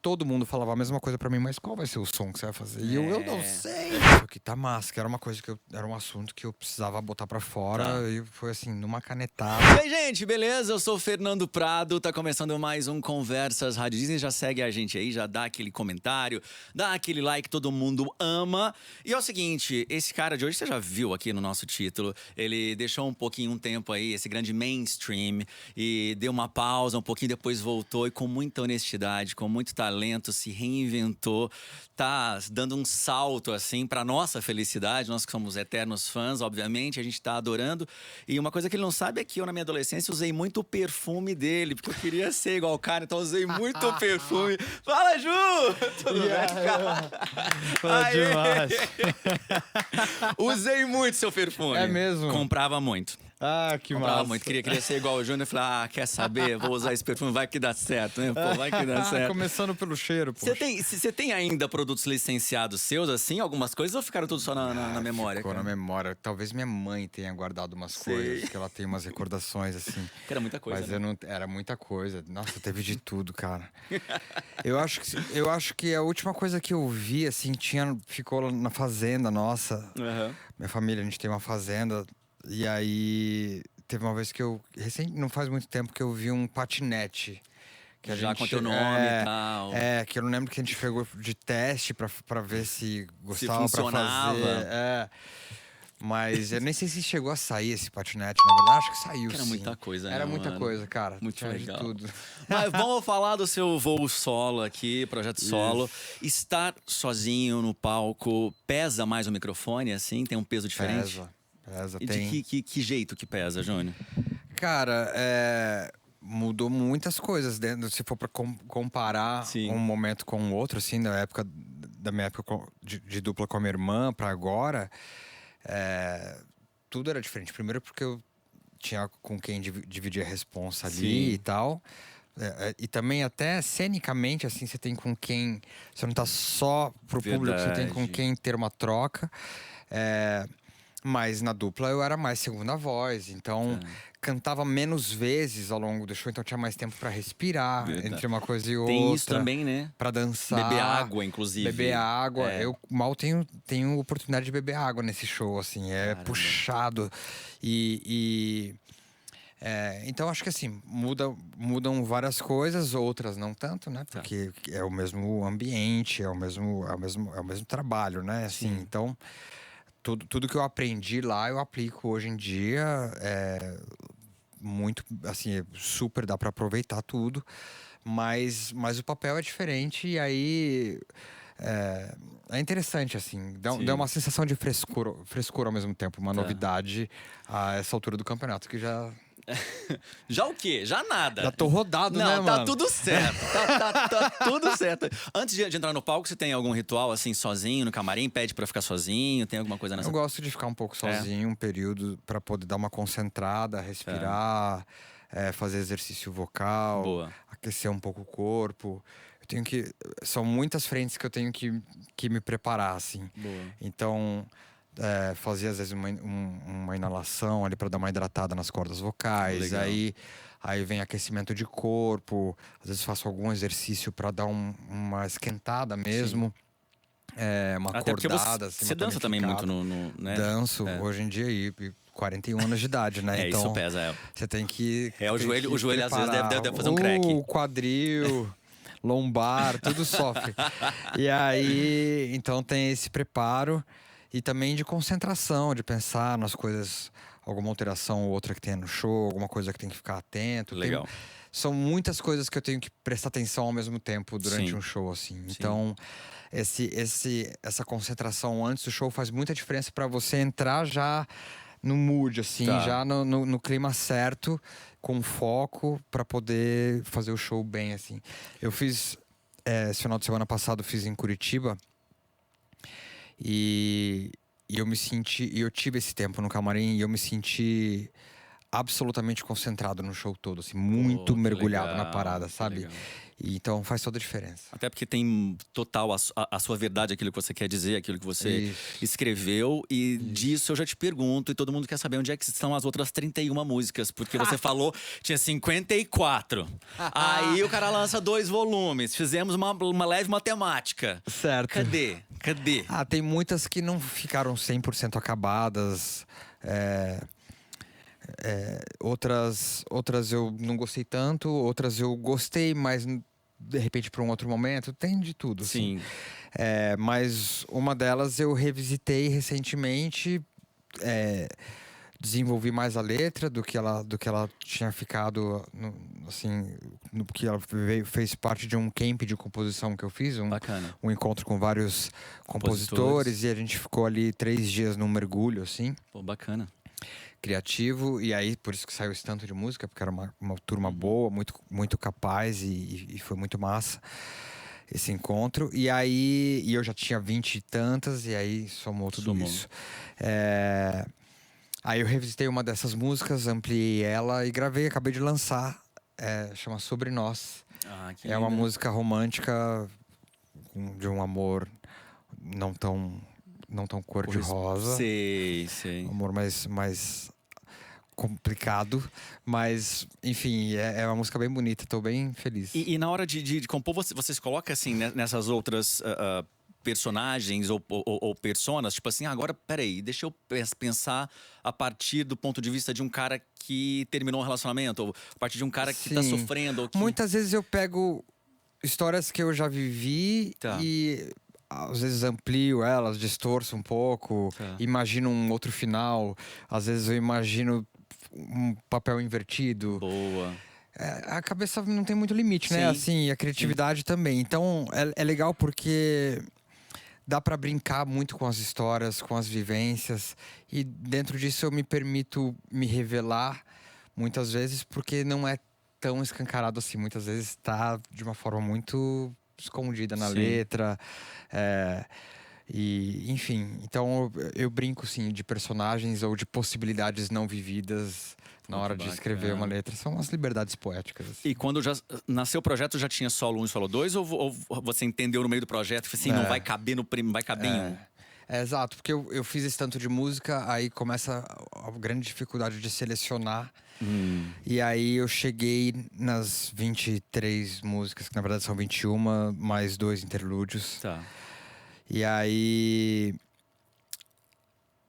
todo mundo falava a mesma coisa pra mim, mas qual vai ser o som que você vai fazer? E eu não sei. Só que tá massa, que era uma coisa era um assunto que eu precisava botar pra fora e foi assim, numa canetada. E aí, gente, beleza? Eu sou o Fernando Prado, tá começando mais um Conversas Rádio Disney. Já segue a gente aí, já dá aquele comentário, dá aquele like, todo mundo ama. E é o seguinte, esse cara de hoje, você já viu aqui no nosso título, ele deixou um tempo aí, esse grande mainstream, e deu uma pausa, um pouquinho depois voltou e com muita honestidade, com muito talento, se reinventou, tá dando um salto, assim, pra nossa felicidade, nós que somos eternos fãs, obviamente, a gente tá adorando. E uma coisa que ele não sabe é que eu, na minha adolescência, usei muito o perfume dele, porque eu queria ser igual o cara, então eu usei muito perfume. Fala, Ju! Tudo bem, cara? Fala demais. Usei muito seu perfume. É mesmo? Comprava muito. Ah, que Comprava massa. muito. Queria ser igual o Júnior. Falei, quer saber? Vou usar esse perfume, vai que dá certo, né? Pô, vai que dá certo. Começando pelo cheiro, pô. Você tem ainda produtos licenciados seus, assim, algumas coisas, ou ficaram tudo só na memória? Ficou cara? na memória. Talvez minha mãe tenha guardado umas coisas, que ela tem umas recordações, assim. Que era muita coisa, Mas né? eu não. Era muita coisa. Nossa, teve de tudo, cara. Eu acho que a última coisa que eu vi, assim, ficou lá na fazenda nossa. Aham. Minha família, a gente tem uma fazenda. E aí, teve uma vez que não faz muito tempo que eu vi um patinete. Que a Já gente, com teu nome e tal. que eu não lembro que a gente pegou de teste pra ver se gostava, pra funcionava. fazer. Mas eu nem sei se chegou a sair esse patinete, na verdade. Acho que saiu, Que era sim. muita coisa, né, Era muita mano? coisa, cara. Muito Tinha legal. de tudo. Mas vamos falar do seu voo solo aqui, projeto solo. Estar sozinho no palco pesa mais o microfone, assim? Tem um peso diferente? Pesa. E Tem. de que jeito que pesa, Júnior? Cara, mudou muitas coisas dentro. Se for pra comparar Sim. um momento com o outro, assim, da minha época de dupla com a minha irmã pra agora, tudo era diferente. Primeiro porque eu tinha com quem dividir a responsa ali Sim. e tal. E também até cenicamente, assim, você tem com quem... Você não tá só pro público, você tem com Verdade. quem ter uma troca. Mas na dupla eu era mais segunda voz, então cantava menos vezes ao longo do show, então tinha mais tempo pra respirar Verdade. entre uma coisa e outra. Tem isso também, né? Pra dançar. Beber água, inclusive. Beber água. Eu mal tenho oportunidade de beber água nesse show, assim, Caramba. puxado. Então acho que assim, mudam várias coisas, outras não tanto, né? Porque é o mesmo ambiente, é o mesmo trabalho, né? Assim, Sim. então, tudo que eu aprendi lá, eu aplico hoje em dia. Muito, assim, super dá pra aproveitar tudo. Mas o papel é diferente e aí... É interessante, assim. Dá uma sensação de frescura ao mesmo tempo. Uma novidade a essa altura do campeonato, que já... Já o quê? Já nada. Já tô rodado, Não, né, tá mano? tudo certo. Tá tudo certo. Antes de entrar no palco, você tem algum ritual, assim, sozinho, no camarim? Pede pra ficar sozinho? Tem alguma coisa nessa? Eu gosto de ficar um pouco sozinho, um período, pra poder dar uma concentrada, respirar, fazer exercício vocal, Boa. aquecer um pouco o corpo. São muitas frentes que eu tenho que me preparar, assim. Boa. Então, fazer às vezes uma inalação ali para dar uma hidratada nas cordas vocais. Legal. Aí vem aquecimento de corpo. Às vezes faço algum exercício para dar uma esquentada mesmo. Uma Até porque acordada, assim, você uma dança também muito tonificada. né? Danço hoje em dia aí, 41 anos de idade, né? Isso Então, pesa, você tem que... o tem joelho, que o joelho às vezes preparar. deve fazer um crack. O quadril, lombar, tudo sofre. E aí, então tem esse preparo e também de concentração, de pensar nas coisas, alguma alteração ou outra que tenha no show, alguma coisa que tem que ficar atento. Legal. São muitas coisas que eu tenho que prestar atenção ao mesmo tempo durante Sim. um show, assim. Sim. Então, essa concentração antes do show faz muita diferença para você entrar já no mood, assim, já no clima certo, com foco, para poder fazer o show bem, assim. Eu fiz, esse final de semana passado, fiz em Curitiba. E eu tive esse tempo no camarim e eu me senti absolutamente concentrado no show todo, assim, muito que mergulhado legal, na parada, que sabe? legal. E então faz toda a diferença. Até porque tem total a sua verdade, aquilo que você quer dizer, aquilo que você escreveu. E disso eu já te pergunto, e todo mundo quer saber onde é que estão as outras 31 músicas. Porque você falou, tinha 54. Aí o cara lança 2 volumes. Fizemos uma leve matemática. Certo. Cadê? Tem muitas que não ficaram 100% acabadas. Outras eu não gostei tanto, outras eu gostei, mas de repente para um outro momento, tem de tudo. Sim. Assim. Mas uma delas eu revisitei recentemente, desenvolvi mais a letra do que ela tinha ficado, porque ela fez parte de um camp de composição que eu fiz, um encontro com vários compositores, e a gente ficou ali 3 dias num mergulho, assim. Pô, bacana. Criativo, e aí por isso que saiu esse tanto de música, porque era uma turma boa, muito, muito capaz, e foi muito massa esse encontro. E aí eu já tinha 20 e tantas, e aí somou tudo isso. Aí eu revisitei uma dessas músicas, ampliei ela e gravei, acabei de lançar. Chama Sobre Nós. Que uma música romântica de um amor não tão cor-de-rosa. Sei. Um amor mais complicado. Mas, enfim, é uma música bem bonita. Tô bem feliz. E na hora de compor, você se coloca assim, né, nessas outras personagens ou personas? Tipo assim, agora, peraí, deixa eu pensar a partir do ponto de vista de um cara que terminou um relacionamento. Ou a partir de um cara que tá sofrendo. Ou que... Muitas vezes eu pego histórias que eu já vivi e... Às vezes amplio elas, distorço um pouco, imagino um outro final. Às vezes eu imagino um papel invertido. Boa. A cabeça não tem muito limite, né? Assim, a criatividade também. Então, é legal porque dá pra brincar muito com as histórias, com as vivências. E dentro disso eu me permito me revelar muitas vezes, porque não é tão escancarado assim. Muitas vezes tá de uma forma muito escondida na letra. E, enfim, então eu brinco, sim, de personagens ou de possibilidades não vividas na hora de escrever uma letra. São umas liberdades poéticas. Assim. E quando já nasceu o projeto, já tinha solo 1 e solo 2? Ou você entendeu no meio do projeto que assim, não vai caber no prêmio, vai caber em um? Exato, porque eu fiz esse tanto de música, aí começa a grande dificuldade de selecionar. E aí eu cheguei nas 23 músicas, que na verdade são 21, mais 2 interlúdios. E aí...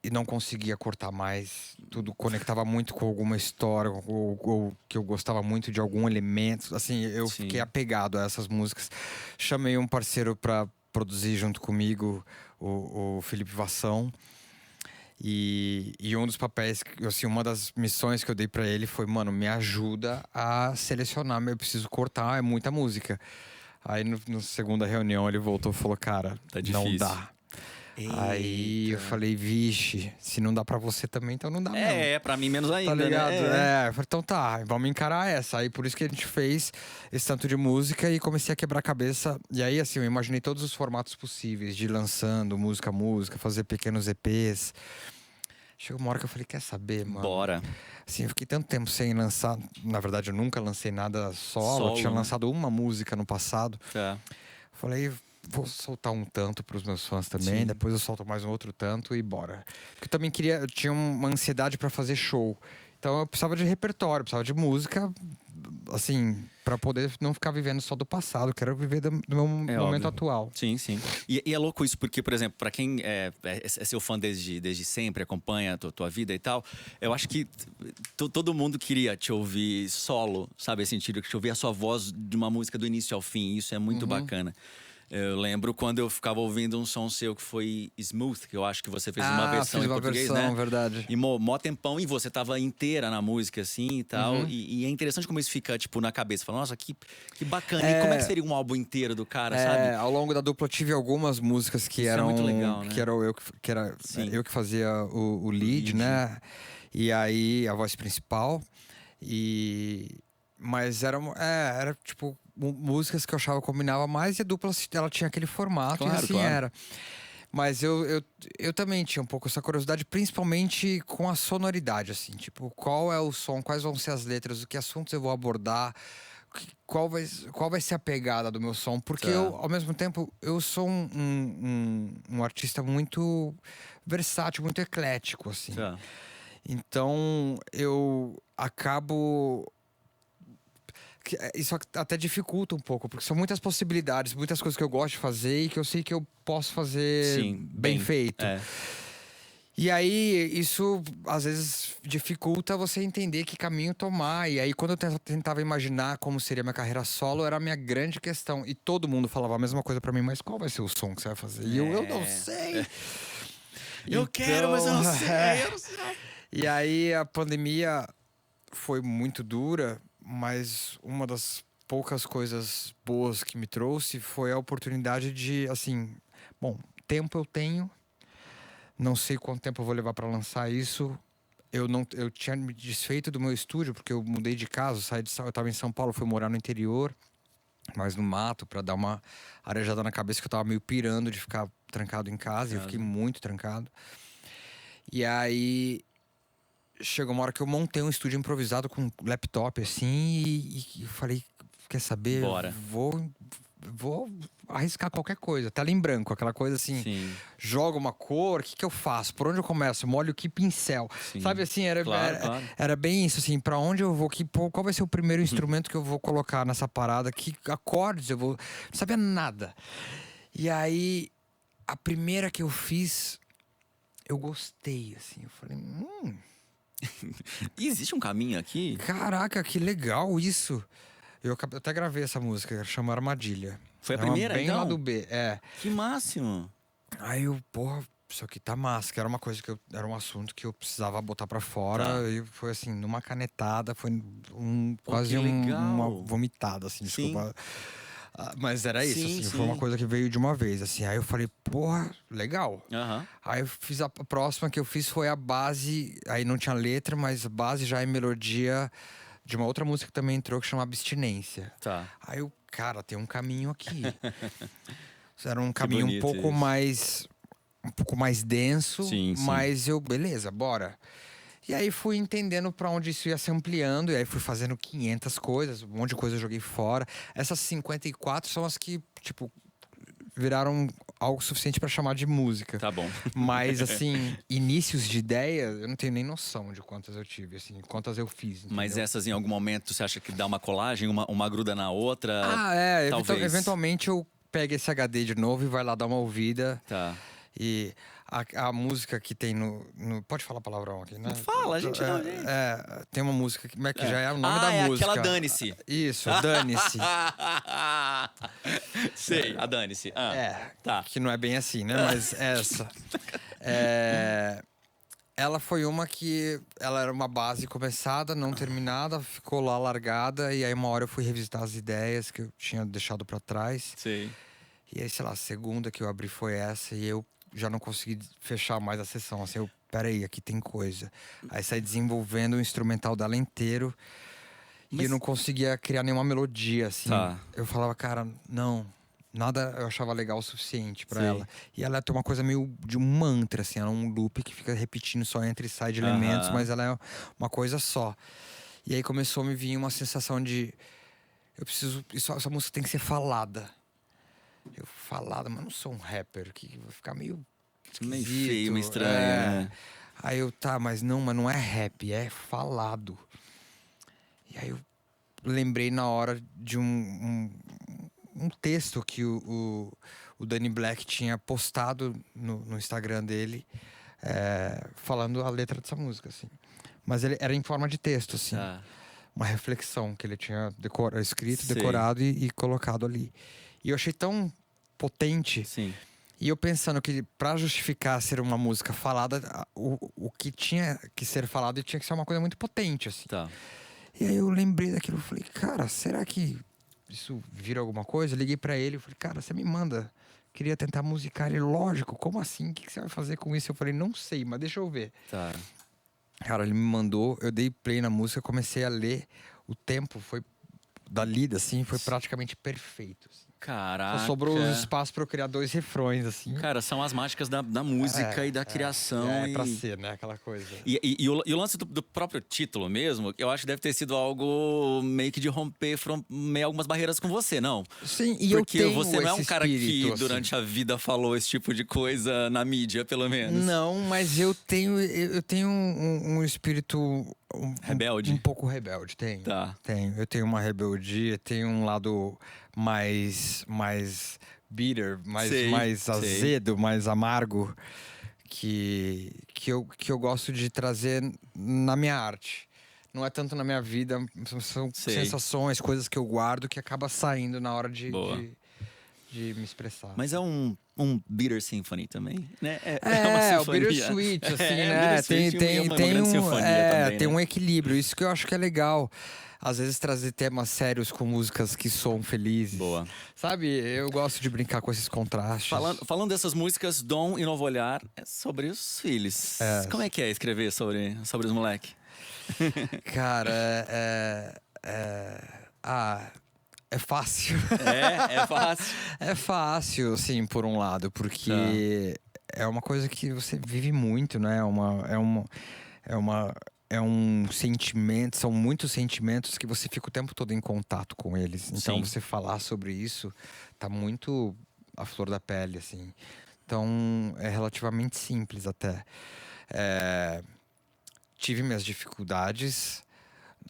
E não conseguia cortar mais. Tudo conectava muito com alguma história, ou que eu gostava muito de algum elemento. Assim, eu fiquei apegado a essas músicas. Chamei um parceiro para produzir junto comigo, o Felipe Vassão. E um dos papéis, assim, uma das missões que eu dei para ele foi, mano, me ajuda a selecionar. Eu preciso cortar, é muita música. Aí, na segunda reunião, ele voltou e falou, cara, não dá. Aí eu falei, vixe, se não dá pra você também, então não dá mesmo. Pra mim menos ainda, tá ligado? né? Eu falei, então tá, vamos encarar essa. Aí por isso que a gente fez esse tanto de música e comecei a quebrar a cabeça. E aí, assim, eu imaginei todos os formatos possíveis, de ir lançando música a música, fazer pequenos EPs. Chegou uma hora que eu falei, quer saber, mano? Bora. Assim, eu fiquei tanto tempo sem lançar. Na verdade, eu nunca lancei nada solo. Eu tinha lançado uma música no passado. Falei, vou soltar um tanto pros meus fãs também. Depois eu solto mais um outro tanto e bora. Porque eu também eu tinha uma ansiedade pra fazer show. Então eu precisava de repertório, precisava de música, assim, pra poder não ficar vivendo só do passado. Eu quero viver do meu momento atual. Sim. E é louco isso, porque, por exemplo, pra quem é seu fã desde sempre, acompanha a tua vida e tal, eu acho que todo mundo queria te ouvir solo, sabe? Assim, te ouvir a sua voz de uma música do início ao fim. Isso é muito bacana. Eu lembro quando eu ficava ouvindo um som seu que foi Smooth, que eu acho que você fez uma versão em português, né? Verdade. E mó tempão, e você tava inteira na música, assim, e tal. E é interessante como isso fica, tipo, na cabeça. Fala, nossa, que bacana. E como é que seria um álbum inteiro do cara, sabe? Ao longo da dupla eu tive algumas músicas que eram... muito legal, né? Que era eu que fazia o lead, né? E aí, a voz principal. Mas era tipo... músicas que eu achava que combinava mais, e a dupla ela tinha aquele formato, e assim era. Mas eu também tinha um pouco essa curiosidade, principalmente com a sonoridade, assim, tipo, qual é o som, quais vão ser as letras, que assuntos eu vou abordar, qual vai ser a pegada do meu som? Porque Tá. eu, ao mesmo tempo, eu sou um artista muito versátil, muito eclético, assim. Tá. Então, eu acabo... Isso até dificulta um pouco, porque são muitas possibilidades, muitas coisas que eu gosto de fazer e que eu sei que eu posso fazer Sim, bem feito. É. E aí, isso às vezes dificulta você entender que caminho tomar. E aí, quando eu tentava imaginar como seria minha carreira solo, era a minha grande questão. E todo mundo falava a mesma coisa pra mim, mas qual vai ser o som que você vai fazer? E eu não sei. Eu quero, mas eu não sei, eu não sei. E aí, a pandemia foi muito dura, mas uma das poucas coisas boas que me trouxe foi a oportunidade de, assim, bom, tempo eu tenho. Não sei quanto tempo eu vou levar para lançar isso. Eu tinha me desfeito do meu estúdio porque eu mudei de casa, eu estava em São Paulo, fui morar no interior, mas no mato para dar uma arejada na cabeça que eu tava meio pirando de ficar trancado em casa, e eu fiquei muito trancado. E aí chegou uma hora que eu montei um estúdio improvisado com um laptop assim e falei, quer saber? Bora. Vou arriscar qualquer coisa, tela em branco, aquela coisa assim. Sim. Joga uma cor, o que eu faço? Por onde eu começo? Molho que pincel? Sim. Sabe assim, Claro. era bem isso, assim, pra onde eu vou? Qual vai ser o primeiro instrumento que eu vou colocar nessa parada? Que acordes eu vou... Não sabia nada. E aí, a primeira que eu fiz, eu gostei, assim. Eu falei, E existe um caminho aqui? caraca, que legal isso. Eu até gravei essa música, chama Armadilha. Foi a É uma primeira, bem então? lá do B, Que máximo. Aí eu, porra, isso aqui tá massa, que era uma coisa era um assunto que eu precisava botar pra fora. Tá. E foi assim, numa canetada, foi Pô, quase que legal. uma vomitada, assim, Sim. desculpa. Mas era isso, Sim, assim, foi uma sim. coisa que veio de uma vez, assim. Aí eu falei, porra, legal. Aham. Aí eu fiz a próxima que eu fiz foi a base, aí não tinha letra, mas a base já é melodia de uma outra música que também entrou, que chama Abstinência. Tá. Aí eu, cara, tem um caminho aqui. Era um caminho bonito um pouco mais denso, Sim, sim. mas eu, beleza, bora. E aí fui entendendo pra onde isso ia se ampliando, e aí fui fazendo 500 coisas, um monte de coisa eu joguei fora. Essas 54 são as que, tipo, viraram algo suficiente pra chamar de música. Tá bom. Mas, assim, inícios de ideia, eu não tenho nem noção de quantas eu tive, assim, quantas eu fiz. Entendeu? Mas essas, em algum momento, você acha que dá uma colagem, uma gruda na outra? Talvez. Eventualmente eu pego esse HD de novo e vai lá dar uma ouvida. Tá. E a música que tem pode falar palavrão aqui, né? Fala, a gente não. Tem uma música que, como é que já é o nome da é música. aquela Dane-se. Isso, Dane-se. Sei, a Dane-se. Tá. Que não é bem assim, né? Mas essa. Ela foi uma que... Ela era uma base começada, não terminada, ficou lá largada. E aí uma hora eu fui revisitar as ideias que eu tinha deixado pra trás. Sei. E aí, sei lá, a segunda que eu abri foi essa. E eu já não consegui fechar mais a sessão. Assim, peraí, aqui tem coisa. Aí saí desenvolvendo o instrumental dela inteiro. E eu não conseguia criar nenhuma melodia, assim. Tá. Eu falava, cara, não... Nada eu achava legal o suficiente pra Sei. ela. E ela tem uma coisa meio de um mantra, assim. Ela é um loop que fica repetindo só entra e sai de elementos. Mas ela é uma coisa só. E aí começou a me vir uma sensação de... Essa música tem que ser falada. Eu falada, mas não sou um rapper. Que vai ficar meio esquisito. Meio feio, meio estranho, né? Aí eu, mas não é rap, é falado. E aí eu lembrei na hora de um texto que o Danny Black tinha postado no Instagram dele, falando a letra dessa música, assim. Mas ele era em forma de texto, assim. Uma reflexão que ele tinha escrito, Sei. decorado e colocado ali. E eu achei tão potente. Sim. E eu pensando que pra justificar ser uma música falada, o que tinha que ser falado tinha que ser uma coisa muito potente, assim. Tá. E aí eu lembrei daquilo, eu falei, cara, será que isso vira alguma coisa? Eu liguei pra ele, eu falei, cara, você me manda. Queria tentar musicar ele, lógico, como assim? O que você vai fazer com isso? Eu falei, não sei, mas deixa eu ver. Tá. Cara, ele me mandou, eu dei play na música, comecei a ler. O tempo foi da lida, assim, foi praticamente perfeito. Assim. Caraca. Só sobrou espaço pra eu criar 2 refrões, assim. Cara, são as mágicas da música e da criação. É pra ser, né? Aquela coisa. E o lance do próprio título mesmo, eu acho que deve ter sido algo meio que de romper meio algumas barreiras com você, não? Sim, e porque eu tenho você não é um cara que espírito, durante a vida falou esse tipo de coisa na mídia, pelo menos. Não, mas eu tenho um espírito rebelde? Um pouco rebelde, tenho. Tá. Tenho. Eu tenho uma rebeldia, tenho um lado mais bitter, mais azedo, mais amargo que eu gosto de trazer na minha arte. Não é tanto na minha vida, são sensações, coisas que eu guardo que acaba saindo na hora de me expressar. Mas é um bitter symphony também, né? O bittersweet, assim, né? Tem um equilíbrio. Isso que eu acho que é legal. Às vezes trazer temas sérios com músicas que soam felizes. Boa. Sabe, eu gosto de brincar com esses contrastes. Falando dessas músicas, Dom e Novo Olhar, é sobre os filhos. Como é que é escrever sobre os moleques? Cara, é fácil. É fácil. É fácil, sim, por um lado, porque é uma coisa que você vive muito, né? É um sentimento, são muitos sentimentos que você fica o tempo todo em contato com eles. Então, você falar sobre isso tá muito à flor da pele, assim. Então, é relativamente simples até. Tive minhas dificuldades.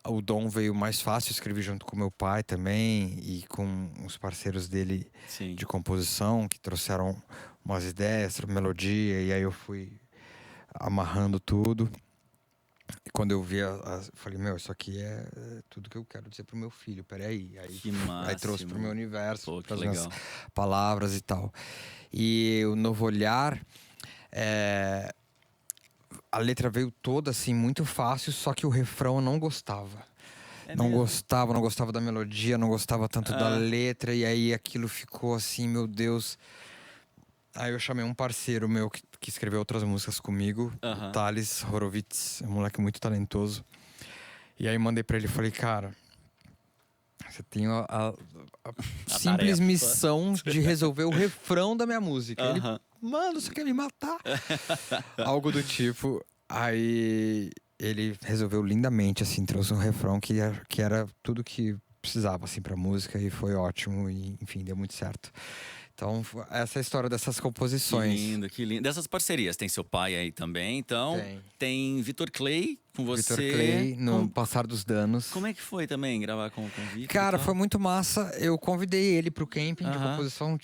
O Dom veio mais fácil, escrevi junto com meu pai também e com os parceiros dele de composição, que trouxeram umas ideias, melodia, e aí eu fui amarrando tudo. E quando eu vi, falei, isso aqui é tudo que eu quero dizer pro meu filho, peraí. Aí trouxe pro meu universo, para as minhas palavras e tal. E o Novo Olhar, a letra veio toda assim, muito fácil, só que o refrão eu não gostava. Não gostava da melodia, não gostava tanto da letra, e aí aquilo ficou assim, meu Deus. Aí eu chamei um parceiro meu que escreveu outras músicas comigo, o Thales Horowitz, é um moleque muito talentoso. E aí mandei pra ele e falei, cara, você tem a simples missão de resolver o refrão da minha música. Ele, mano, você quer me matar? Algo do tipo. Aí ele resolveu lindamente, assim, trouxe um refrão que era tudo que precisava, assim, pra música, e foi ótimo, e enfim, deu muito certo. Então, essa é a história dessas composições. Que lindo, que lindo. Dessas parcerias, tem seu pai aí também, então. Tem Vitor Clay com você. Vitor Clay, no Passar dos Danos. Como é que foi também gravar com o Vitor? Cara, foi muito massa. Eu convidei ele pro camping de composição,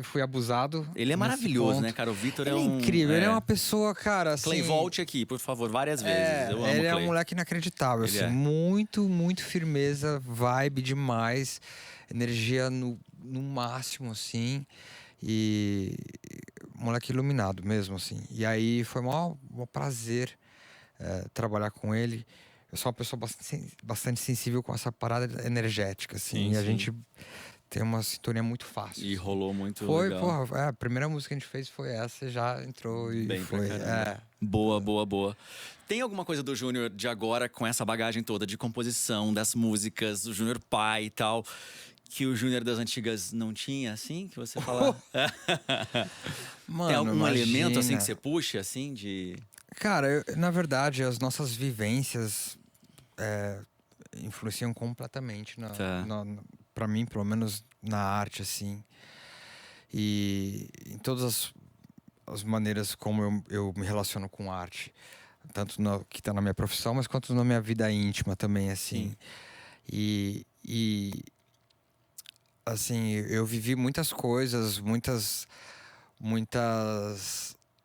fui abusado. Ele é maravilhoso, né, cara? O Vitor é incrível, ele é uma pessoa, cara, assim... Clay, volte aqui, por favor, várias vezes. Eu amo ele Clay. É um moleque inacreditável, assim. Muito, muito firmeza, vibe demais. Energia no máximo, assim. E moleque iluminado mesmo, assim. E aí foi um prazer trabalhar com ele. Eu sou uma pessoa bastante sensível com essa parada energética, assim. E a gente tem uma sintonia muito fácil. E rolou muito legal. Foi, porra, a primeira música que a gente fez foi essa, já entrou e bem foi. Boa. Tem alguma coisa do Júnior de agora, com essa bagagem toda de composição, das músicas, do Júnior pai e tal, que o Júnior das antigas não tinha, assim, que você fala? Mano, tem algum elemento, assim, imagina. que você puxa, assim, de... Cara, na verdade, as nossas vivências influenciam completamente pra mim, pelo menos na arte, assim. E em todas as maneiras como eu me relaciono com arte. Tanto que tá na minha profissão, mas quanto na minha vida íntima também, assim. E assim, eu vivi muitas coisas, muitas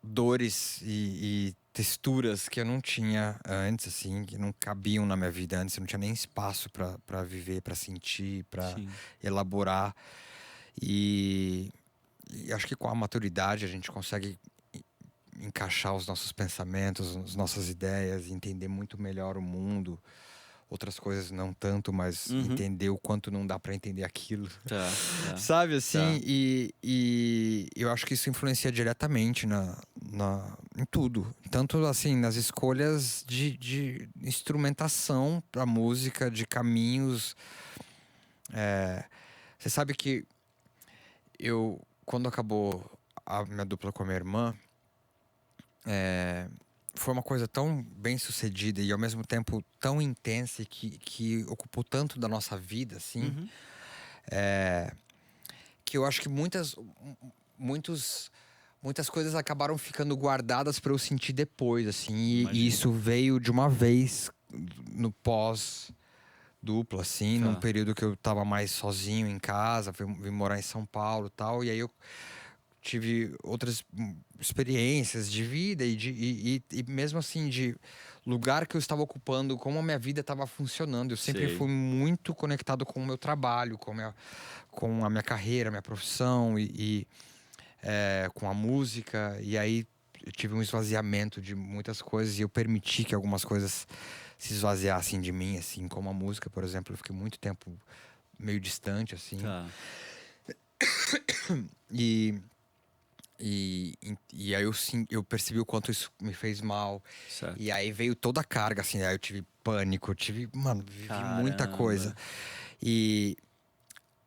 dores e texturas que eu não tinha antes, assim, que não cabiam na minha vida antes. Eu não tinha nem espaço para viver, para sentir, para elaborar. E acho que com a maturidade a gente consegue encaixar os nossos pensamentos, as nossas ideias, entender muito melhor o mundo. Outras coisas não tanto, mas entender o quanto não dá para entender aquilo. Sabe, assim? E eu acho que isso influencia diretamente em tudo. Tanto, assim, nas escolhas de instrumentação para música, de caminhos. Você sabe que quando acabou a minha dupla com a minha irmã, foi uma coisa tão bem sucedida e ao mesmo tempo tão intensa e que ocupou tanto da nossa vida, assim, Uhum. que eu acho que muitas coisas acabaram ficando guardadas para eu sentir depois, assim. E isso veio de uma vez no pós-dupla, assim, Tá. num período que eu tava mais sozinho em casa, vim morar em São Paulo e tal. E aí eu tive outras experiências de vida e mesmo assim de lugar que eu estava ocupando, como a minha vida estava funcionando. Eu sempre Sei. fui muito conectado com o meu trabalho, com a minha carreira, minha profissão com a música. E aí eu tive um esvaziamento de muitas coisas e eu permiti que algumas coisas se esvaziassem de mim, assim, como a música, por exemplo. Eu fiquei muito tempo meio distante, assim. Tá. E aí eu percebi o quanto isso me fez mal. Certo. E aí veio toda a carga, assim. Aí eu tive pânico, vivi muita Caramba. coisa. E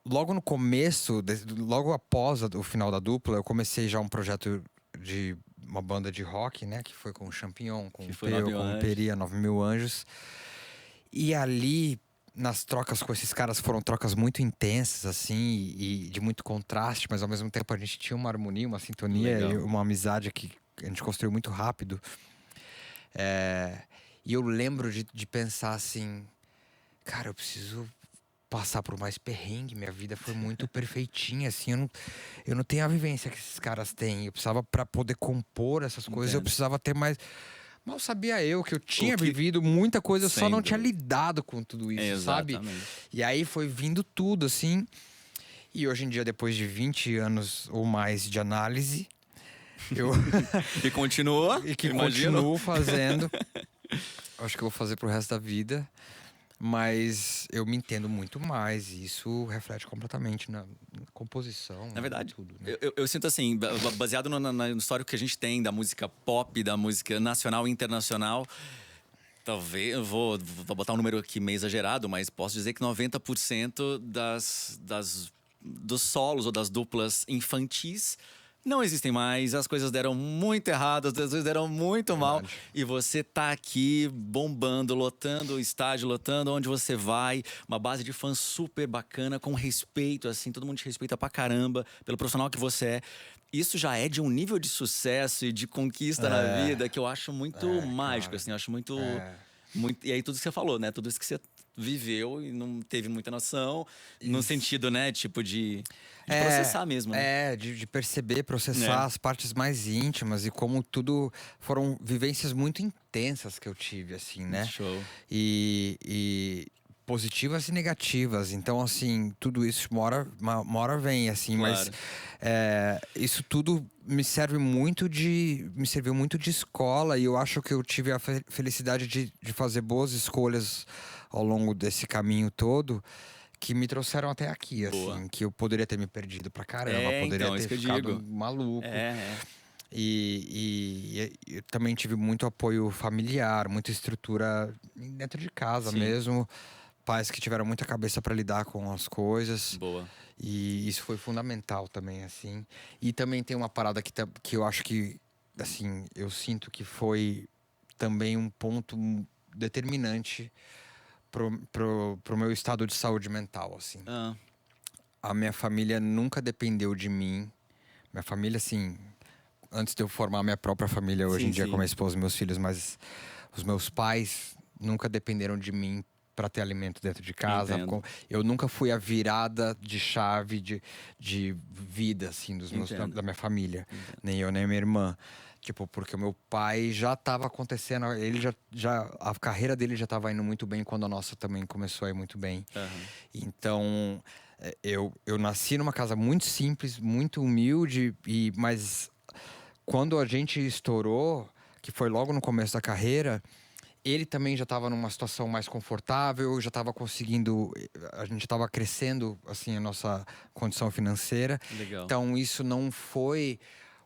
logo no começo, logo após o final da dupla, eu comecei já um projeto de uma banda de rock, né? Que foi com o Champignon, com Que o foi Peu, 9 com o Anjos. Peria, 9.000 Anjos. E ali, nas trocas com esses caras, foram trocas muito intensas, assim, e de muito contraste, mas ao mesmo tempo a gente tinha uma harmonia, uma sintonia Legal. e uma amizade que a gente construiu muito rápido. E eu lembro de pensar assim, cara, eu preciso passar por mais perrengue, minha vida foi muito perfeitinha, assim, eu não tenho a vivência que esses caras têm. Eu precisava, para poder compor essas coisas, eu Entendo. precisava ter mais. Mal sabia eu que eu tinha que- vivido muita coisa, eu só Sem não tinha dúvida. lidado com tudo isso, sabe? Exatamente. E aí foi vindo tudo, assim. E hoje em dia, depois de 20 anos ou mais de análise, eu E continua, e que imagino. continuo fazendo. Acho que eu vou fazer pro resto da vida. Mas eu me entendo muito mais e isso reflete completamente na composição. Na verdade, tudo, né? eu sinto assim, baseado no histórico que a gente tem da música pop, da música nacional e internacional, talvez, eu vou botar um número aqui meio exagerado, mas posso dizer que 90% dos solos ou das duplas infantis não existem mais, as coisas deram muito errado, as coisas deram muito mal. Verdade. E você tá aqui bombando, lotando o estádio, lotando onde você vai. Uma base de fãs super bacana, com respeito, assim, todo mundo te respeita pra caramba, pelo profissional que você é. Isso já é de um nível de sucesso e de conquista na vida que eu acho muito mágico, cara. assim, eu acho muito. E aí tudo que você falou, né? Tudo isso que você viveu e não teve muita noção, no sentido, né, tipo de processar mesmo, né? De perceber, processar É. as partes mais íntimas e como tudo foram vivências muito intensas que eu tive, assim, né? Show. E positivas e negativas. Então, assim, tudo isso uma hora vem, assim, Claro. mas isso tudo me serviu muito de escola e eu acho que eu tive a felicidade de fazer boas escolhas ao longo desse caminho todo que me trouxeram até aqui, Boa. assim, que eu poderia ter me perdido pra caramba, poderia Então, isso ter que eu ficado digo. maluco. É. E eu também tive muito apoio familiar, muita estrutura dentro de casa Sim. mesmo. Pais que tiveram muita cabeça para lidar com as coisas. Boa. E isso foi fundamental também, assim. E também tem uma parada que eu acho que, assim, eu sinto que foi também um ponto determinante pro meu estado de saúde mental, assim. Ah, A minha família nunca dependeu de mim. Minha família, assim, antes de eu formar minha própria família hoje Sim, em dia sim. com minha esposa e meus filhos, mas os meus pais nunca dependeram de mim para ter alimento dentro de casa. Entendo. Eu nunca fui a virada de chave de vida, assim, Entendo. da minha família. Nem eu, nem a minha irmã. Tipo, porque o meu pai já estava acontecendo, ele a carreira dele já estava indo muito bem quando a nossa também começou a ir muito bem. Então, eu nasci numa casa muito simples, muito humilde, mas quando a gente estourou, que foi logo no começo da carreira, ele também já estava numa situação mais confortável, já estava conseguindo, a gente estava crescendo assim a nossa condição financeira. Legal. Então isso não foi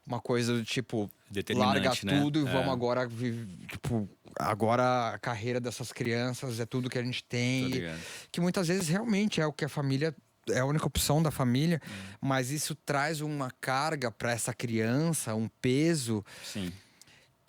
uma coisa do tipo larga Determinante, né? tudo e vamos agora tipo agora a carreira dessas crianças é tudo que a gente Tô tem, ligado. que muitas vezes realmente é o que a família é a única opção da família, mas isso traz uma carga para essa criança, um peso. Sim.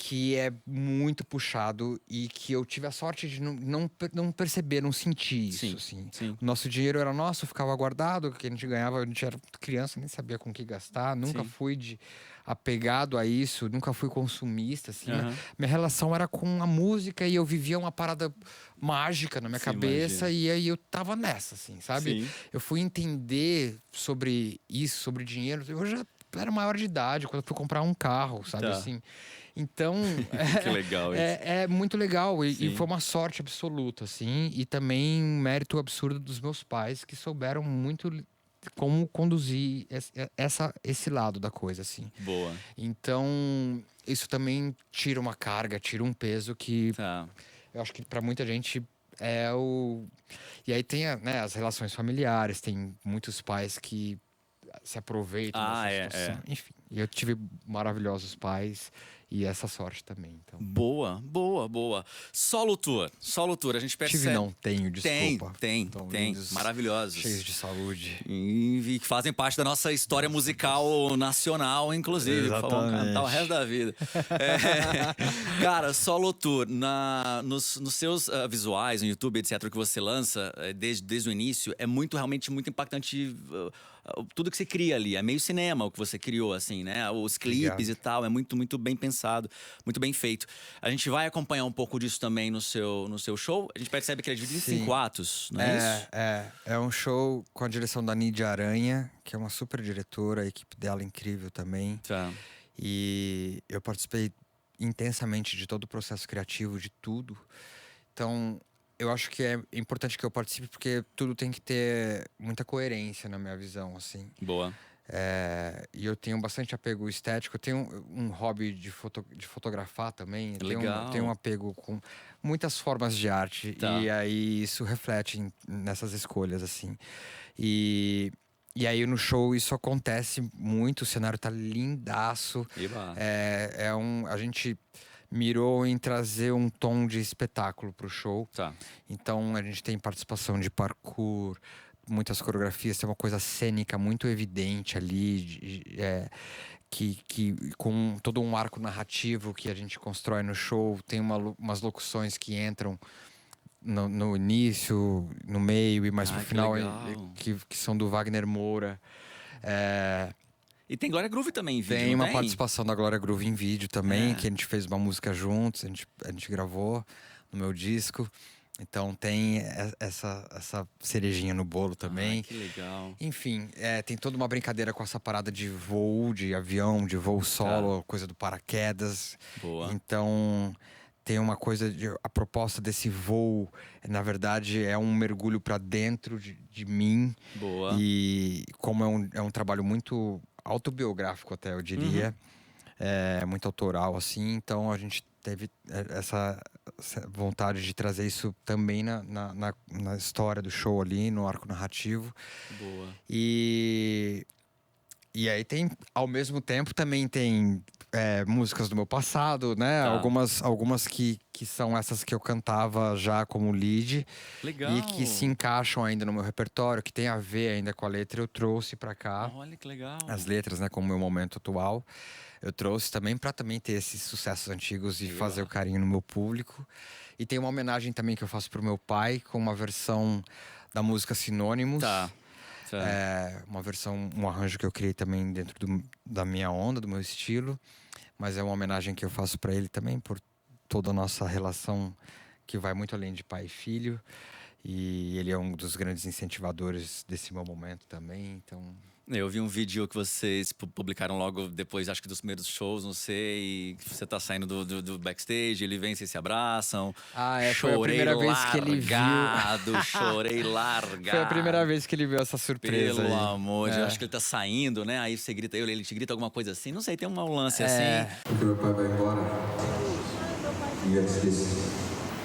Que é muito puxado e que eu tive a sorte de não perceber, não sentir isso, assim. Sim. O nosso dinheiro era nosso, ficava guardado, o que a gente ganhava, a gente era criança, nem sabia com o que gastar, nunca fui apegado a isso, nunca fui consumista, assim. Minha relação era com a música e eu vivia uma parada mágica na minha cabeça e aí eu tava nessa, assim, sabe? Eu fui entender sobre isso, sobre dinheiro, eu já era maior de idade, quando eu fui comprar um carro, sabe, assim. Então, que legal isso. É muito legal e foi uma sorte absoluta, assim. E também um mérito absurdo dos meus pais, que souberam muito como conduzir esse lado da coisa, assim. Boa. Então, isso também tira uma carga, tira um peso que eu acho que para muita gente é o... E aí tem né, as relações familiares, tem muitos pais que se aproveitam dessa situação. Enfim, eu tive maravilhosos pais e essa sorte também. Então. Boa. Solo tour. A gente percebe. Tive, não tenho, desculpa. Tem. Maravilhosos. Cheios de saúde. E que fazem parte da nossa história musical nacional, inclusive. Exatamente. Vamos cantar o resto da vida. Cara, Solo Tour. Nos seus visuais, no YouTube, etc., que você lança desde o início, é realmente muito impactante. Tudo que você cria ali, é meio cinema o que você criou, assim, né? Os clipes e tal, é muito, muito bem pensado, muito bem feito. A gente vai acompanhar um pouco disso também no seu show. A gente percebe que ele é dividido em 5 atos, não é isso? É um show com a direção da Nidia Aranha, que é uma super diretora, a equipe dela é incrível também. E eu participei intensamente de todo o processo criativo, de tudo. Então, eu acho que é importante que eu participe porque tudo tem que ter muita coerência na minha visão, assim. Boa. E eu tenho bastante apego estético. Eu tenho um hobby de fotografar também. Legal. Tenho um apego com muitas formas de arte. E aí isso reflete nessas escolhas, assim. E aí no show isso acontece muito. O cenário tá lindaço. A gente mirou em trazer um tom de espetáculo pro show. Então a gente tem participação de parkour, muitas coreografias, tem uma coisa cênica muito evidente ali, com todo um arco narrativo que a gente constrói no show. Tem umas locuções que entram no início, no meio e mais pro final, que são do Wagner Moura. E tem Glória Groove também em vídeo, Tem uma participação da Glória Groove em vídeo também, que a gente fez uma música juntos, a gente gravou no meu disco. Então tem essa cerejinha no bolo também. Que legal. Enfim, tem toda uma brincadeira com essa parada de voo, de avião, de voo solo, coisa do paraquedas. Boa. Então tem uma coisa a proposta desse voo, na verdade, é um mergulho para dentro de mim. Boa. E como é um trabalho muito autobiográfico até, eu diria. Muito autoral, assim. Então a gente teve essa vontade de trazer isso também na história do show ali, no arco narrativo. Boa. E aí tem, ao mesmo tempo, também tem músicas do meu passado, né? Algumas que são essas que eu cantava já como lead. Legal. E que se encaixam ainda no meu repertório, que tem a ver ainda com a letra, eu trouxe pra cá. Olha que legal. As letras, né, com o meu momento atual. Eu trouxe também para também ter esses sucessos antigos e fazer o carinho no meu público. E tem uma homenagem também que eu faço pro meu pai, com uma versão da música Sinônimos. Uma versão, um arranjo que eu criei também dentro da minha onda, do meu estilo. Mas é uma homenagem que eu faço para ele também, por toda a nossa relação que vai muito além de pai e filho. E ele é um dos grandes incentivadores desse meu momento também, então... Eu vi um vídeo que vocês publicaram logo depois, acho que dos primeiros shows, não sei, que você tá saindo do backstage, ele vem, vocês se abraçam. Foi a primeira vez que ele viu. Chorei largado. Foi a primeira vez que ele viu essa surpresa. Pelo amor de Deus, acho que ele tá saindo, né? Aí você grita, ele te grita alguma coisa assim, não sei, tem um lance assim. Porque meu pai vai embora. E antes disso,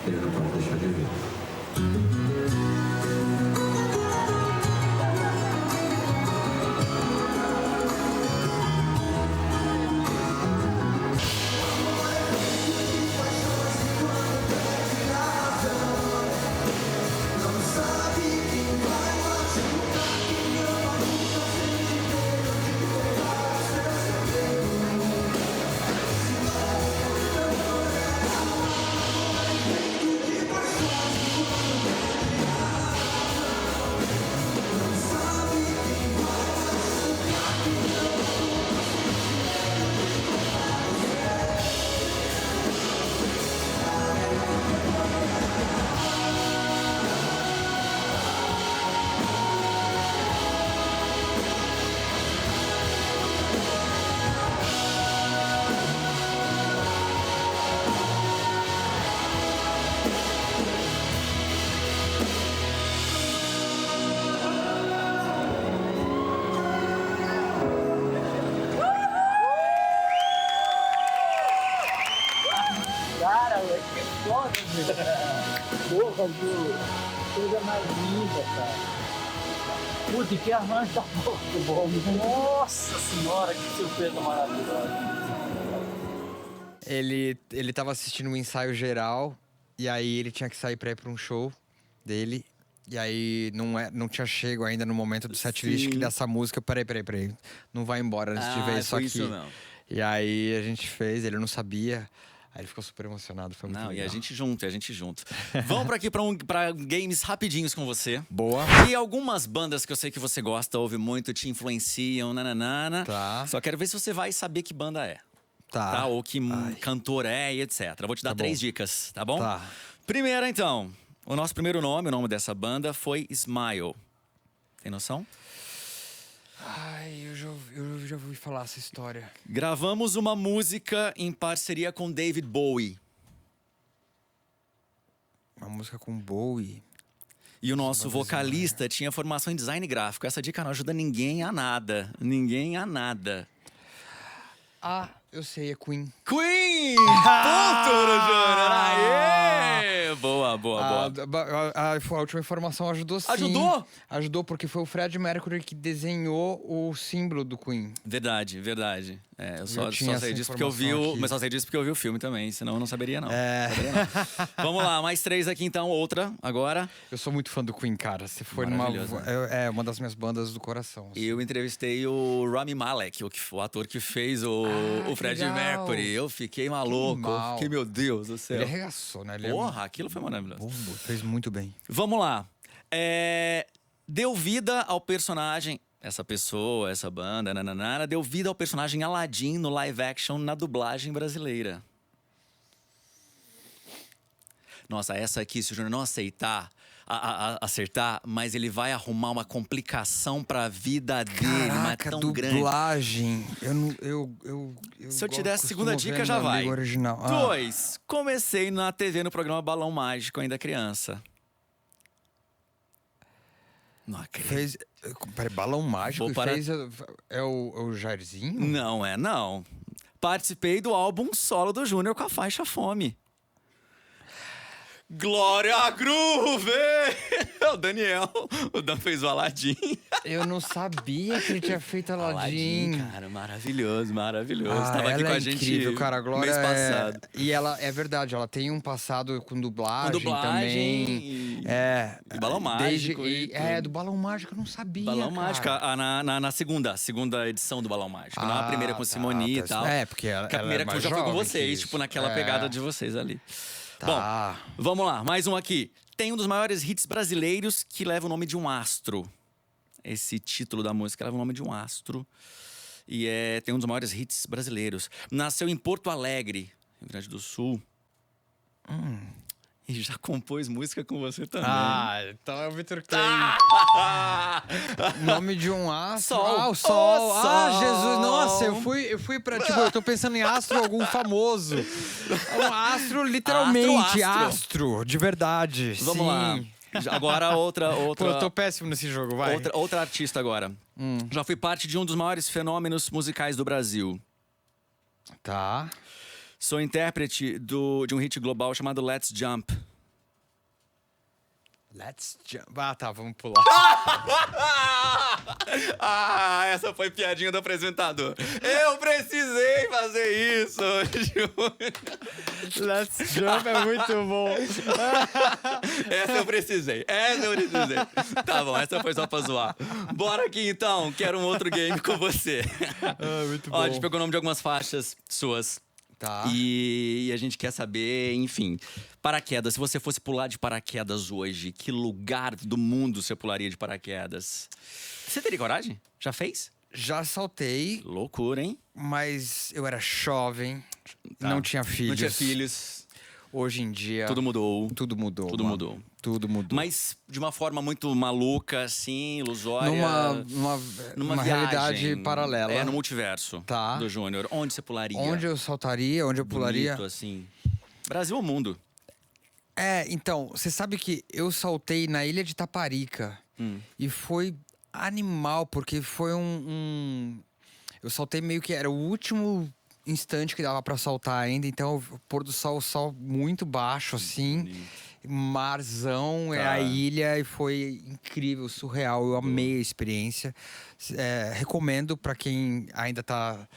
ele não pode deixar de vir. Porra, Ju. Coisa mais linda, cara. Puta, que arranjo tá muito bom. Nossa senhora, que surpresa maravilhosa. Ele tava assistindo um ensaio geral, e aí ele tinha que sair pra ir pra um show dele. E aí não tinha chego ainda no momento do setlist Sim. dessa música. Peraí. Não vai embora antes de ver isso foi aqui. isso não. E aí a gente fez, ele não sabia. Aí ele ficou super emocionado, foi muito Não, legal. e a gente junto. Vamos pra aqui pra games rapidinhos com você. Boa. E algumas bandas que eu sei que você gosta, ouve muito, te influenciam, nananana. Tá. Só quero ver se você vai saber que banda é. Tá. Ou que cantor é e etc. Vou te dar Tá bom. 3 dicas, tá bom? Tá. Primeira, então. O nosso primeiro nome, o nome dessa banda foi Smile. Tem noção? Ai, eu já ouvi falar essa história. Gravamos uma música em parceria com David Bowie. Uma música com Bowie. E o nosso vocalista tinha formação em design gráfico. Essa dica não ajuda ninguém a nada. Ninguém a nada. Ah, eu sei, é Queen. Queen! Ponto, Júnior! Aê! Boa. A última informação ajudou sim. Ajudou? Ajudou porque foi o Fred Mercury que desenhou o símbolo do Queen. Verdade. É, eu só tinha sei essa disso porque eu vi informação aqui. mas só sei disso porque eu vi o filme também, senão eu não saberia não. É. Vamos lá, mais 3 aqui então, outra agora. Eu sou muito fã do Queen, cara. Você foi numa. Maravilhoso, É uma das minhas bandas do coração. assim. Eu entrevistei o Rami Malek, o ator que fez o que Fred legal. Mercury. Eu fiquei maluco. mal. Fiquei, meu Deus do céu. Ele arregaçou, né? Ele Porra, aquilo foi maravilhoso. fez muito bem. Vamos lá. Deu vida ao personagem. Essa pessoa, essa banda, nananana, deu vida ao personagem Aladdin no live action na dublagem brasileira. Nossa, essa aqui, se o Júnior não acertar, mas ele vai arrumar uma complicação pra vida dele, mas Caraca, tão grande. dublagem. Se eu te der a segunda dica, já vai. Original. 2. Comecei na TV no programa Balão Mágico, ainda criança. Não acredito. Fez. Peraí, Balão Mágico Vou parar- fez. É o Jairzinho? Não. Participei do álbum solo do Júnior com a faixa Fome. Glória Groove! É o Daniel. O Dan fez o Aladdin. Eu não sabia que ele tinha feito Aladdin. cara, maravilhoso. Tava Ela aqui com é a gente incrível, cara. A Glória mês passado. E ela, é verdade, ela tem um passado com dublagem, Com dublagem também. e Balão Mágico e tudo. do Balão Mágico eu não sabia, Balão cara. Mágico, na segunda edição do Balão Mágico. Não a primeira com Simone e tal. É, porque ela, Porque a primeira ela é que eu mais já fui com jovem que vocês, isso. tipo, naquela pegada de vocês ali. Tá. Bom, vamos lá, mais um aqui. Tem um dos maiores hits brasileiros que leva o nome de um astro. Esse título da música leva o nome de um astro. E tem um dos maiores hits brasileiros. Nasceu em Porto Alegre, Rio Grande do Sul. E já compôs música com você também. Então é o Vitor que tem. Nome de um astro. Sol. O Sol. O Ah, Jesus. Sol. Nossa, eu fui pra. Tipo, eu tô pensando em astro algum famoso. Um astro, literalmente. Astro, de verdade. Vamos Sim. lá. Agora outra. Pô, eu tô péssimo nesse jogo, vai. Outra artista agora. Já fui parte de um dos maiores fenômenos musicais do Brasil. Tá. Sou intérprete de um hit global chamado Let's Jump. Let's jump. Tá, vamos pular. Essa foi piadinha do apresentador. Eu precisei fazer isso, Let's jump é muito bom. Essa eu precisei. Tá bom, essa foi só pra zoar. Bora aqui então, quero um outro game com você. Muito Ó, a gente pegou o nome de algumas faixas suas. Tá. E a gente quer saber, enfim, paraquedas. Se você fosse pular de paraquedas hoje, que lugar do mundo você pularia de paraquedas? Você teria coragem? Já fez? Já saltei, Loucura, hein? mas eu era jovem, Tá. não tinha filhos. Não tinha filhos. Hoje em dia. Tudo mudou. Tudo mudou. Tudo mano. mudou. Tudo mudou. Mas de uma forma muito maluca, assim, ilusória. Numa realidade paralela. No multiverso Tá. do Júnior. Onde você pularia? Onde eu saltaria, onde eu pularia. Bonito, assim. Brasil ou mundo? Então, você sabe que eu saltei na ilha de Taparica. E foi animal, porque foi eu saltei meio que era o último instante que dava pra saltar ainda. Então, o pôr do sol, o sol muito baixo, assim. Marzão, é a ilha, e foi incrível, surreal. Eu amei a experiência. Recomendo pra quem ainda tá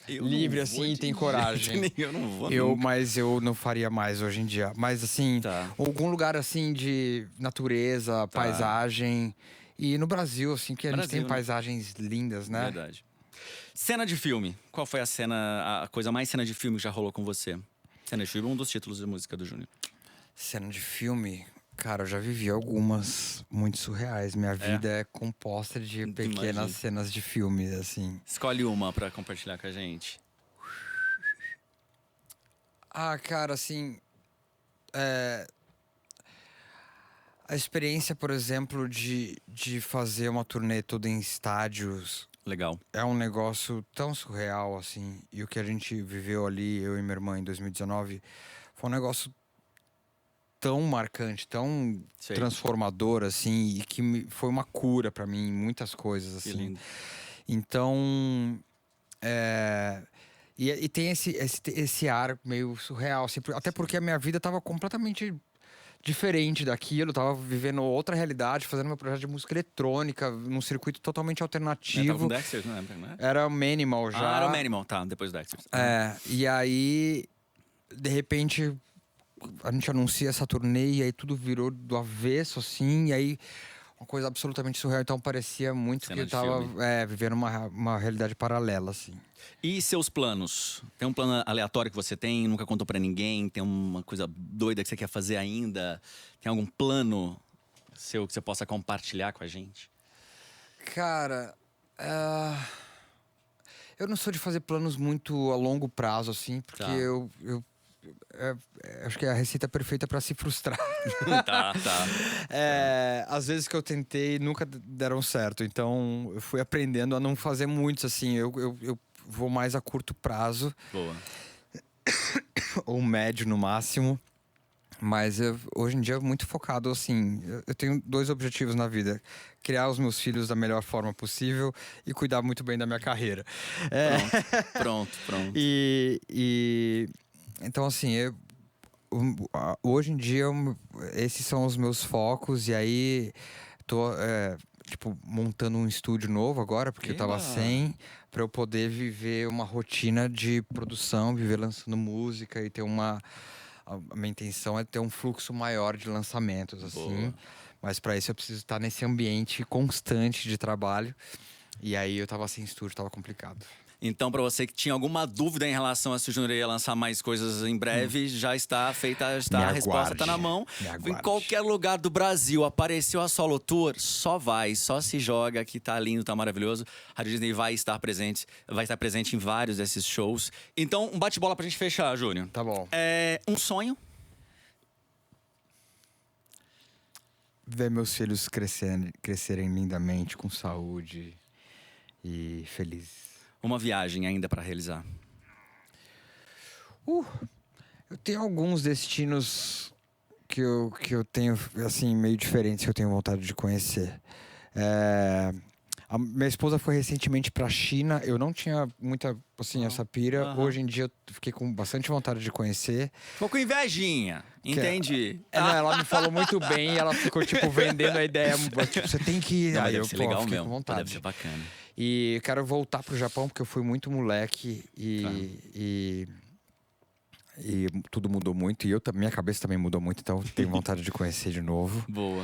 livre assim e tem coragem. Eu não vou Mas eu não faria mais hoje em dia. Mas assim, algum lugar assim de natureza, paisagem. E no Brasil, assim, que a gente tem paisagens lindas, né? Verdade. Cena de filme. Qual foi a coisa mais cena de filme que já rolou com você? Cena de filme é um dos títulos de música do Júnior. Cena de filme, cara, eu já vivi algumas muito surreais. Minha vida é composta de pequenas cenas de filme, assim. Escolhe uma pra compartilhar com a gente. Ah, cara, assim. A experiência, por exemplo, de fazer uma turnê toda em estádios. Legal. É um negócio tão surreal, assim. E o que a gente viveu ali, eu e minha irmã, em 2019, foi um negócio tão marcante, tão transformador, assim, e que foi uma cura pra mim em muitas coisas, assim. Que lindo. Então, e tem esse ar meio surreal, assim, até porque a minha vida tava completamente diferente daquilo, eu tava vivendo outra realidade, fazendo meu projeto de música eletrônica, num circuito totalmente alternativo. Tava com Dexter, não lembra, né? Era o Manimal já. Era o Manimal, tá, depois do Dexter. E aí, de repente, a gente anuncia essa turnê e aí tudo virou do avesso, assim, e aí uma coisa absolutamente surreal. Então parecia muito que eu tava vivendo uma realidade paralela, assim. E seus planos? Tem um plano aleatório que você tem, nunca contou pra ninguém? Tem uma coisa doida que você quer fazer ainda? Tem algum plano seu que você possa compartilhar com a gente? Cara, eu não sou de fazer planos muito a longo prazo, assim, porque eu acho que é a receita perfeita pra se frustrar. Tá. Às vezes que eu tentei, nunca deram certo. Então, eu fui aprendendo a não fazer muitos, assim. Eu vou mais a curto prazo. Boa. Ou médio, no máximo. Mas hoje em dia, muito focado, assim. Eu tenho 2 objetivos na vida. Criar os meus filhos da melhor forma possível e cuidar muito bem da minha carreira. Pronto. Então, assim, hoje em dia, esses são os meus focos. E aí, tô, montando um estúdio novo agora, porque eu tava sem, pra eu poder viver uma rotina de produção, viver lançando música e ter a minha intenção é ter um fluxo maior de lançamentos, assim. Boa. Mas pra isso eu preciso estar nesse ambiente constante de trabalho. E aí eu tava sem estúdio, tava complicado. Então, pra você que tinha alguma dúvida em relação a se o Júnior ia lançar mais coisas em breve, já está feita, a resposta tá na mão. Em qualquer lugar do Brasil, apareceu a Solo Tour, só se joga, que tá lindo, tá maravilhoso. A Rádio Disney vai estar presente em vários desses shows. Então, um bate-bola pra gente fechar, Júnior. Tá bom. Um sonho? Ver meus filhos crescerem lindamente, com saúde e felizes. Uma viagem ainda pra realizar? Eu tenho alguns destinos que eu tenho, assim, meio diferentes, que eu tenho vontade de conhecer. A minha esposa foi recentemente pra China. Eu não tinha muita, assim, essa pira. Hoje em dia eu fiquei com bastante vontade de conhecer. Ficou com invejinha, entendi. Não, ela me falou muito bem e ela ficou, tipo, vendendo a ideia. Tipo, você tem que ir. Não, aí deve eu ser legal fiquei mesmo. com vontade. Deve ser bacana. E quero voltar pro Japão, porque eu fui muito moleque e tudo mudou muito. E minha cabeça também mudou muito, então tenho vontade de conhecer de novo. Boa.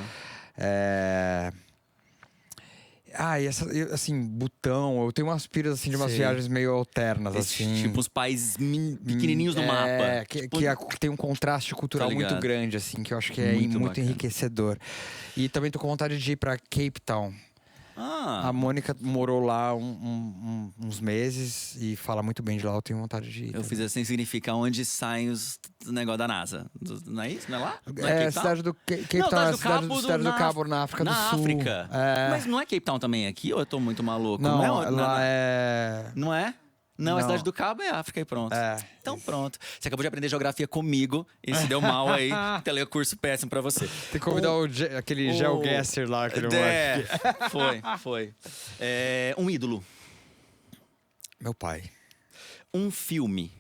E assim, Butão, eu tenho umas piras, assim, de umas viagens meio alternas, assim. Tipo uns países pequenininhos no mapa. Que tem um contraste cultural muito grande, assim, que eu acho que é muito enriquecedor. E também tô com vontade de ir pra Cape Town. A Mônica morou lá uns meses e fala muito bem de lá, eu tenho vontade de ir. Eu fiz assim, significa onde saem os negócios da NASA. Não é isso? Não é lá? Não é cidade do Cape Town, é cidade do Cabo, na África do Sul. Na África? Mas não é Cape Town também aqui ou eu tô muito maluco? Não, lá é... Não é? Não, a cidade do Cabo é África e pronto. Então pronto. Você acabou de aprender geografia comigo e se deu mal aí, telecurso péssimo pra você. Tem que convidar aquele GeoGuessr lá, aquele moleque. Foi. Um ídolo. Meu pai. Um filme.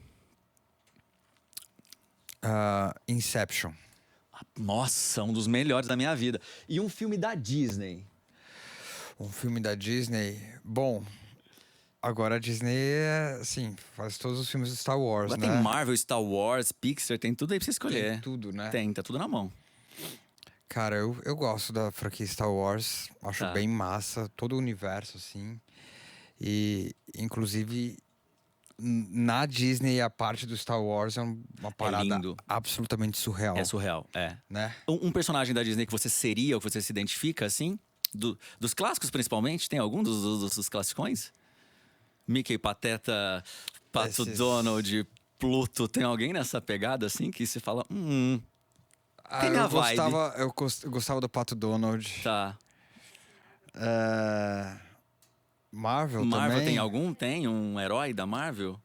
Inception. Nossa, um dos melhores da minha vida. E um filme da Disney. Um filme da Disney. Bom, agora a Disney assim, faz todos os filmes do Star Wars, Agora né? tem Marvel, Star Wars, Pixar, tem tudo aí pra você escolher. Tem tudo, né? Tem, tá tudo na mão. Cara, eu gosto da franquia Star Wars. Acho Tá. bem massa. Todo o universo, assim. E, inclusive, na Disney, a parte do Star Wars é uma parada lindo. absolutamente surreal, É surreal, é. né? Um personagem da Disney que você seria ou que você se identifica, assim? Dos clássicos, principalmente? Tem algum dos classicões? Mickey, Pateta, Pato Donald, Pluto. Tem alguém nessa pegada, assim, que você fala... Tem a vibe. Eu gostava do Pato Donald. Tá. Marvel Marvel também. tem algum? Tem um herói da Marvel?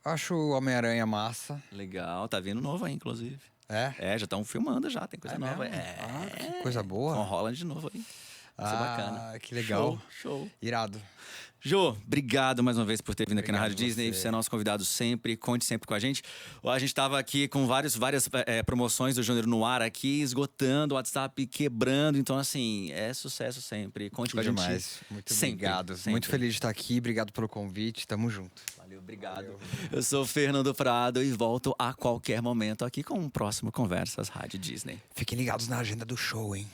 Acho o Homem-Aranha massa. Legal, tá vindo novo aí, inclusive. É? É, já estão filmando já, tem coisa nova. mesmo? É. Que coisa boa. Tom Holland de novo aí. Isso é bacana. Que legal. Show. Irado. Jô, obrigado mais uma vez por ter vindo aqui na Obrigado Rádio Disney. você. Você é nosso convidado sempre, conte sempre com a gente. A gente estava aqui com várias promoções do Júnior no ar aqui, esgotando, o WhatsApp quebrando. Então, assim, é sucesso sempre. Conte com a gente. Demais. Muito sempre, obrigado. sempre. Muito feliz de estar aqui. Obrigado pelo convite. Tamo junto. Valeu, obrigado. Eu sou o Fernando Prado e volto a qualquer momento aqui com um próximo Conversas Rádio Disney. Fiquem ligados na agenda do show, hein?